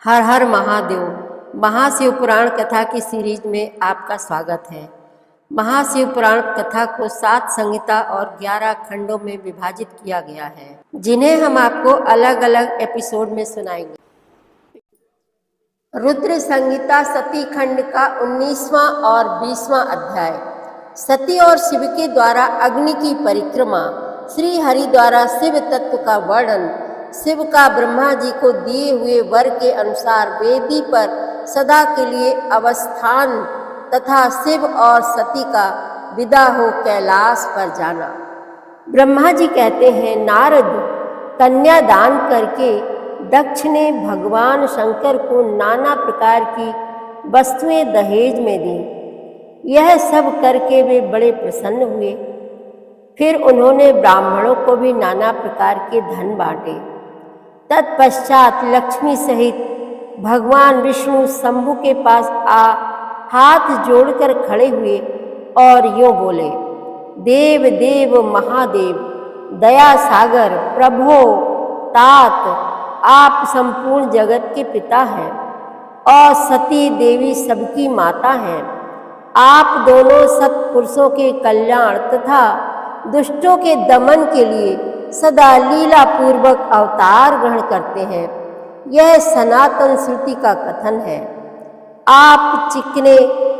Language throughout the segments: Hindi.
हर हर महादेव। महाशिव पुराण कथा की सीरीज में आपका स्वागत है। महाशिव पुराण कथा को 7 संहिता और 11 खंडों में विभाजित किया गया है, जिन्हें हम आपको अलग अलग एपिसोड में सुनाएंगे। रुद्र संहिता सती खंड का 19वां और 20वां अध्याय। सती और शिव के द्वारा अग्नि की परिक्रमा। श्री हरि द्वारा शिव तत्व का वर्णन। शिव का ब्रह्मा जी को दिए हुए वर के अनुसार वेदी पर सदा के लिए अवस्थान तथा शिव और सती का विदा हो कैलाश पर जाना। ब्रह्मा जी कहते हैं, नारद, कन्या दान करके दक्ष ने भगवान शंकर को नाना प्रकार की वस्तुएं दहेज में दी। यह सब करके वे बड़े प्रसन्न हुए। फिर उन्होंने ब्राह्मणों को भी नाना प्रकार के धन बांटे। तत्पश्चात लक्ष्मी सहित भगवान विष्णु शंभु के पास हाथ जोड़कर खड़े हुए और यूं बोले, देव देव महादेव, दया सागर, प्रभो तात, आप संपूर्ण जगत के पिता हैं और सती देवी सबकी माता हैं। आप दोनों सत्पुरुषों के कल्याण तथा दुष्टों के दमन के लिए सदा लीला पूर्वक अवतार ग्रहण करते हैं। यह सनातन श्रुति का कथन है। आप चिकने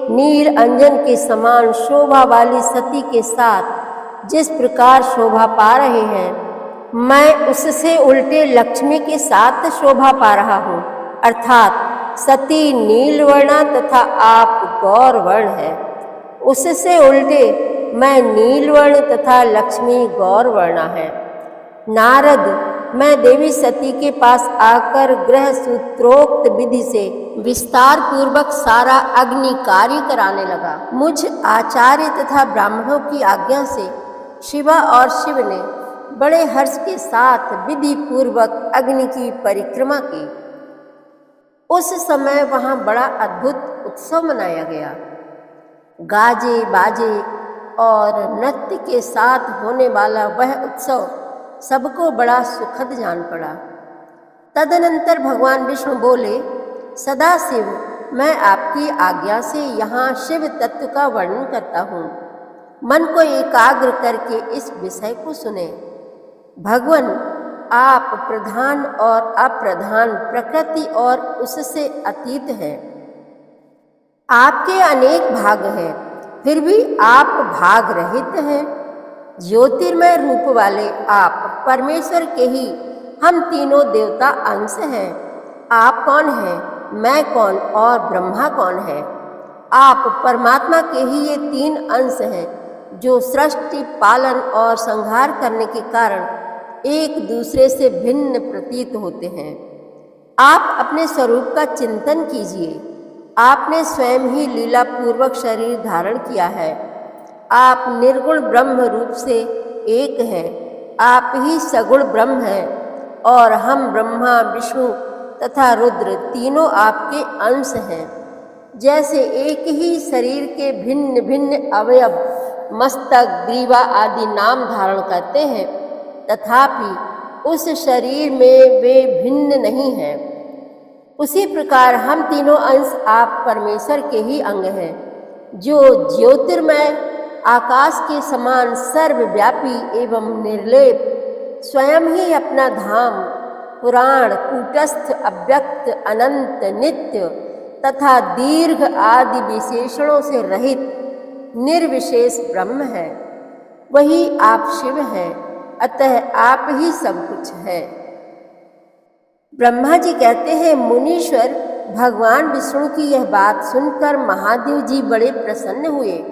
नील अंजन के समान शोभा वाली सती के साथ जिस प्रकार शोभा पा रहे हैं, मैं उससे उल्टे लक्ष्मी के साथ शोभा पा रहा हूँ। अर्थात सती नीलवर्णा तथा आप गौरवर्ण है। उससे उल्टे मैं नीलवर्ण तथा लक्ष्मी गौरवर्णा है। नारद, मैं देवी सती के पास आकर ग्रह सूत्रोक्त विधि से विस्तार पूर्वक सारा अग्नि कार्य कराने लगा। मुझ आचार्य तथा ब्राह्मणों की आज्ञा से शिवा और शिव ने बड़े हर्ष के साथ विधि पूर्वक अग्नि की परिक्रमा की। उस समय वहां बड़ा अद्भुत उत्सव मनाया गया। गाजे बाजे और नृत्य के साथ होने वाला वह उत्सव सबको बड़ा सुखद जान पड़ा। तदनंतर भगवान विष्णु बोले, सदाशिव, मैं आपकी आज्ञा से यहाँ शिव तत्व का वर्णन करता हूँ। मन को एकाग्र करके इस विषय को सुने। भगवान, आप प्रधान और अप्रधान, प्रकृति और उससे अतीत हैं। आपके अनेक भाग हैं, फिर भी आप भाग रहित हैं। ज्योतिर्मय रूप वाले आप परमेश्वर के ही हम तीनों देवता अंश हैं। आप कौन हैं, मैं कौन और ब्रह्मा कौन है? आप परमात्मा के ही ये 3 अंश हैं, जो सृष्टि, पालन और संहार करने के कारण एक दूसरे से भिन्न प्रतीत होते हैं। आप अपने स्वरूप का चिंतन कीजिए। आपने स्वयं ही लीला पूर्वक शरीर धारण किया है। आप निर्गुण ब्रह्म रूप से एक हैं। आप ही सगुण ब्रह्म हैं और हम ब्रह्मा, विष्णु तथा रुद्र तीनों आपके अंश हैं। जैसे एक ही शरीर के भिन्न भिन्न अवयव मस्तक, ग्रीवा आदि नाम धारण करते हैं, तथापि उस शरीर में वे भिन्न नहीं हैं, उसी प्रकार हम तीनों अंश आप परमेश्वर के ही अंग हैं, जो ज्योतिर्मय आकाश के समान सर्वव्यापी एवं निर्लेप स्वयं ही अपना धाम, पुराण, कूटस्थ, अव्यक्त, अनंत, नित्य तथा दीर्घ आदि विशेषणों से रहित निर्विशेष ब्रह्म है। वही आप शिव हैं, अतः आप ही सब कुछ है। ब्रह्मा जी कहते हैं, मुनीश्वर, भगवान विष्णु की यह बात सुनकर महादेव जी बड़े प्रसन्न हुए।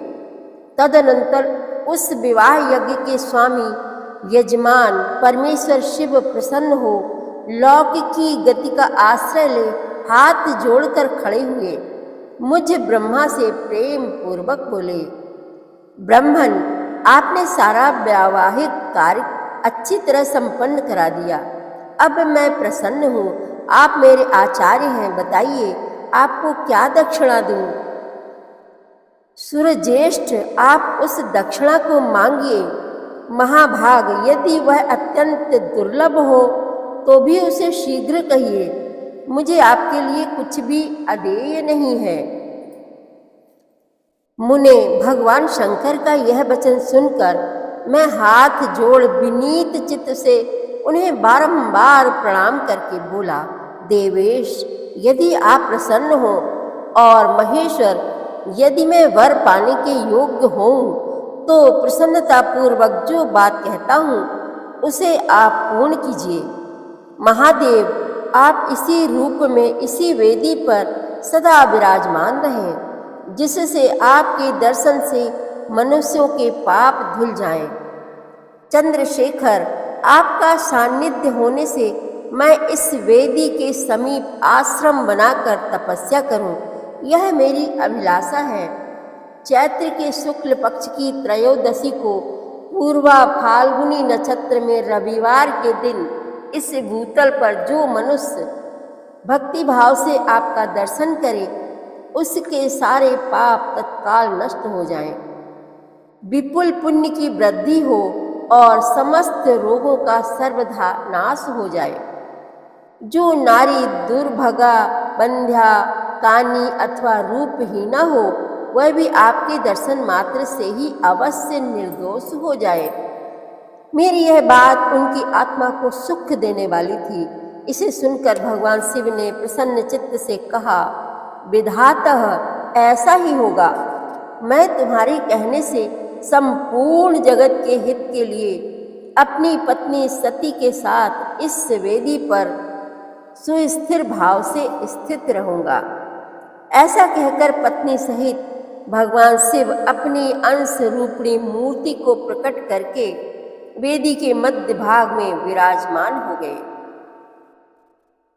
तदनंतर उस विवाह यज्ञ के स्वामी यजमान परमेश्वर शिव प्रसन्न हो लौकिक की गति का आश्रय ले हाथ जोड़कर खड़े हुए। मुझ ब्रह्मा से प्रेम पूर्वक बोले, ब्रह्मन, आपने सारा वैवाहिक कार्य अच्छी तरह संपन्न करा दिया। अब मैं प्रसन्न हूँ। आप मेरे आचार्य हैं, बताइए आपको क्या दक्षिणा दूँ? सुरज्येष्ठ, आप उस दक्षिणा को मांगिए। महाभाग, यदि वह अत्यंत दुर्लभ हो तो भी उसे शीघ्र कहिए। मुझे आपके लिए कुछ भी अदेय नहीं है। मुने, भगवान शंकर का यह वचन सुनकर मैं हाथ जोड़ विनीत चित्त से उन्हें बारंबार प्रणाम करके बोला, देवेश, यदि आप प्रसन्न हो और महेश्वर, यदि मैं वर पाने के योग्य हूँ तो प्रसन्नतापूर्वक जो बात कहता हूँ उसे आप पूर्ण कीजिए। महादेव, आप इसी रूप में इसी वेदी पर सदा विराजमान रहें, जिससे आपके दर्शन से मनुष्यों के पाप धुल जाएं। चंद्रशेखर, आपका सानिध्य होने से मैं इस वेदी के समीप आश्रम बनाकर तपस्या करूं, यह मेरी अभिलाषा है। चैत्र के शुक्ल पक्ष की त्रयोदशी को पूर्वा फाल्गुनी नक्षत्र में रविवार के दिन इस भूतल पर जो मनुष्य भक्ति भाव से आपका दर्शन करे, उसके सारे पाप तत्काल नष्ट हो जाएं, विपुल पुण्य की वृद्धि हो और समस्त रोगों का सर्वथा नाश हो जाए। जो नारी दुर्भगा, बंध्या, कानी अथवा रूपहीना हो, वह भी आपके दर्शन मात्र से ही अवश्य निर्दोष हो जाए। मेरी यह बात उनकी आत्मा को सुख देने वाली थी। इसे सुनकर भगवान शिव ने प्रसन्न चित्त से कहा, विधातः, ऐसा ही होगा। मैं तुम्हारे कहने से संपूर्ण जगत के हित के लिए अपनी पत्नी सती के साथ इस वेदी पर सुस्थिर भाव से स्थित रहूंगा। ऐसा कहकर पत्नी सहित भगवान शिव अपनी अंश रूपणी मूर्ति को प्रकट करके वेदी के मध्य भाग में विराजमान हो गए।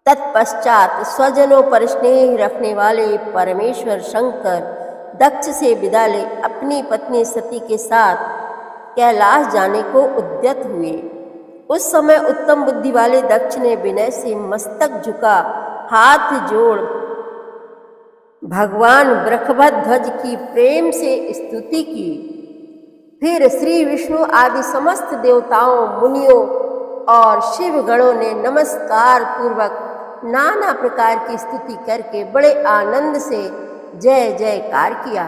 तत्पश्चात स्वजनों पर स्नेह रखने वाले परमेश्वर शंकर दक्ष से विदा ले अपनी पत्नी सती के साथ कैलाश जाने को उद्यत हुए। उस समय उत्तम बुद्धि वाले दक्ष ने विनय से मस्तक झुका हाथ जोड़ भगवान वृषभध्वज की प्रेम से स्तुति की। फिर श्री विष्णु आदि समस्त देवताओं, मुनियों और शिव गणों ने नमस्कार पूर्वक नाना प्रकार की स्तुति करके बड़े आनंद से जय जयकार किया।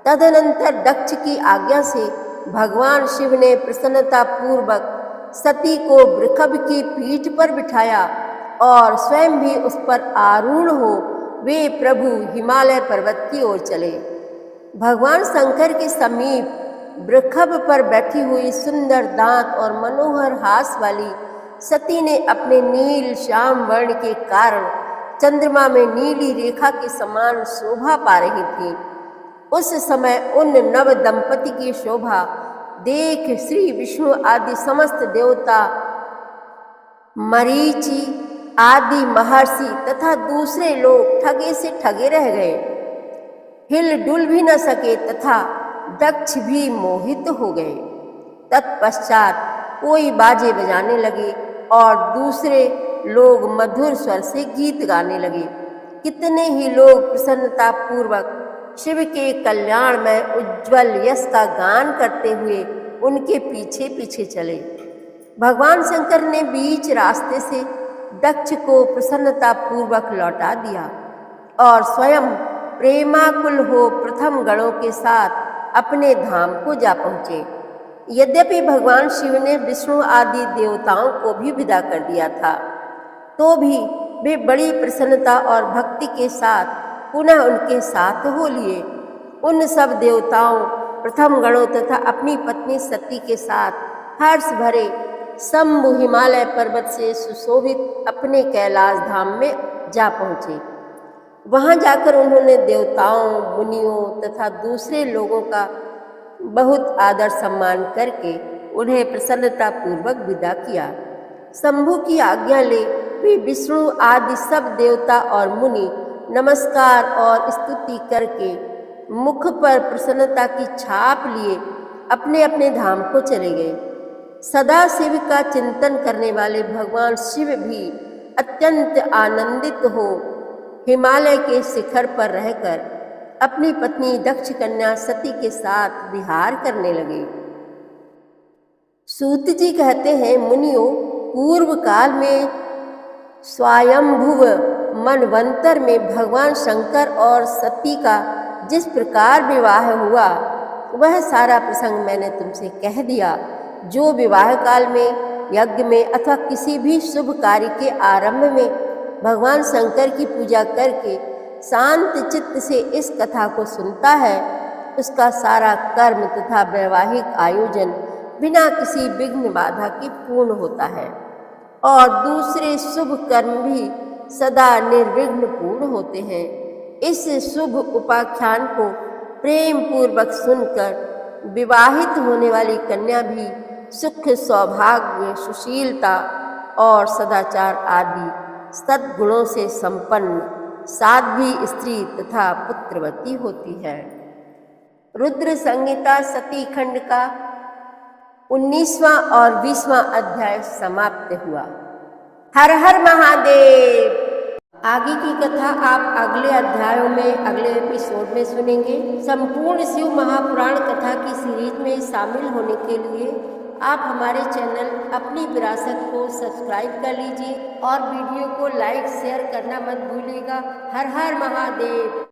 तदनंतर दक्ष की आज्ञा से भगवान शिव ने प्रसन्नता पूर्वक सती को वृषभ की पीठ पर बिठाया और स्वयं भी उस पर आरूढ़ हो वे प्रभु हिमालय पर्वत की ओर चले। भगवान शंकर के समीप वृषभ पर बैठी हुई सुंदर दांत और मनोहर हास वाली सती ने अपने नील श्याम वर्ण के कारण चंद्रमा में नीली रेखा के समान शोभा पा रही थी। उस समय उन नव दंपति की शोभा देख श्री विष्णु आदि समस्त देवता, मरीचि आदि महर्षि तथा दूसरे लोग ठगे से ठगे रह गए, हिल डुल भी न सके तथा दक्ष भी मोहित हो गए। तत्पश्चात कोई बाजे बजाने लगे और दूसरे लोग मधुर स्वर से गीत गाने लगे। कितने ही लोग प्रसन्नता पूर्वक शिव के कल्याण में उज्ज्वल यश का गान करते हुए उनके पीछे पीछे चले। भगवान शंकर ने बीच रास्ते से दक्ष को प्रसन्नता पूर्वक लौटा दिया और स्वयं प्रेमाकुल हो प्रथम गणों के साथ अपने धाम को जा पहुँचे। यद्यपि भगवान शिव ने विष्णु आदि देवताओं को भी विदा कर दिया था, तो भी वे बड़ी प्रसन्नता और भक्ति के साथ पुनः उनके साथ हो लिए। उन सब देवताओं, प्रथम गणों तथा अपनी पत्नी सती के साथ हर्ष भरे शंभु हिमालय पर्वत से सुशोभित अपने कैलाश धाम में जा पहुँचे। वहाँ जाकर उन्होंने देवताओं, मुनियों तथा दूसरे लोगों का बहुत आदर सम्मान करके उन्हें प्रसन्नता पूर्वक विदा किया। शंभु की आज्ञा ले वे विष्णु आदि सब देवता और मुनि नमस्कार और स्तुति करके मुख पर प्रसन्नता की छाप लिए अपने अपने धाम को चले गए। सदा शिव का चिंतन करने वाले भगवान शिव भी अत्यंत आनंदित हो हिमालय के शिखर पर रहकर अपनी पत्नी दक्ष कन्या सती के साथ विहार करने लगे। सूत जी कहते हैं, मुनियों, पूर्व काल में स्वयंभुव मनवंतर में भगवान शंकर और सती का जिस प्रकार विवाह हुआ वह सारा प्रसंग मैंने तुमसे कह दिया। जो विवाह काल में, यज्ञ में अथवा किसी भी शुभ कार्य के आरंभ में भगवान शंकर की पूजा करके शांत चित्त से इस कथा को सुनता है, उसका सारा कर्म तथा वैवाहिक आयोजन बिना किसी विघ्न बाधा के पूर्ण होता है और दूसरे शुभ कर्म भी सदा निर्विघ्न पूर्ण होते हैं। इस शुभ उपाख्यान को प्रेम पूर्वक सुनकर विवाहित होने वाली कन्या भी सुख, सौभाग्य, सुशीलता और सदाचार आदि सद्गुणों से संपन्न साध्वी स्त्री तथा पुत्रवती होती है। रुद्र संहिता सती खंड का 19वां और 20वां अध्याय समाप्त हुआ। हर हर महादेव। आगे की कथा आप अगले अध्यायों में, अगले एपिसोड में सुनेंगे। संपूर्ण शिव महापुराण कथा की सीरीज में शामिल होने के लिए आप हमारे चैनल अपनी विरासत को सब्सक्राइब कर लीजिए और वीडियो को लाइक शेयर करना मत भूलिएगा। हर हर महादेव।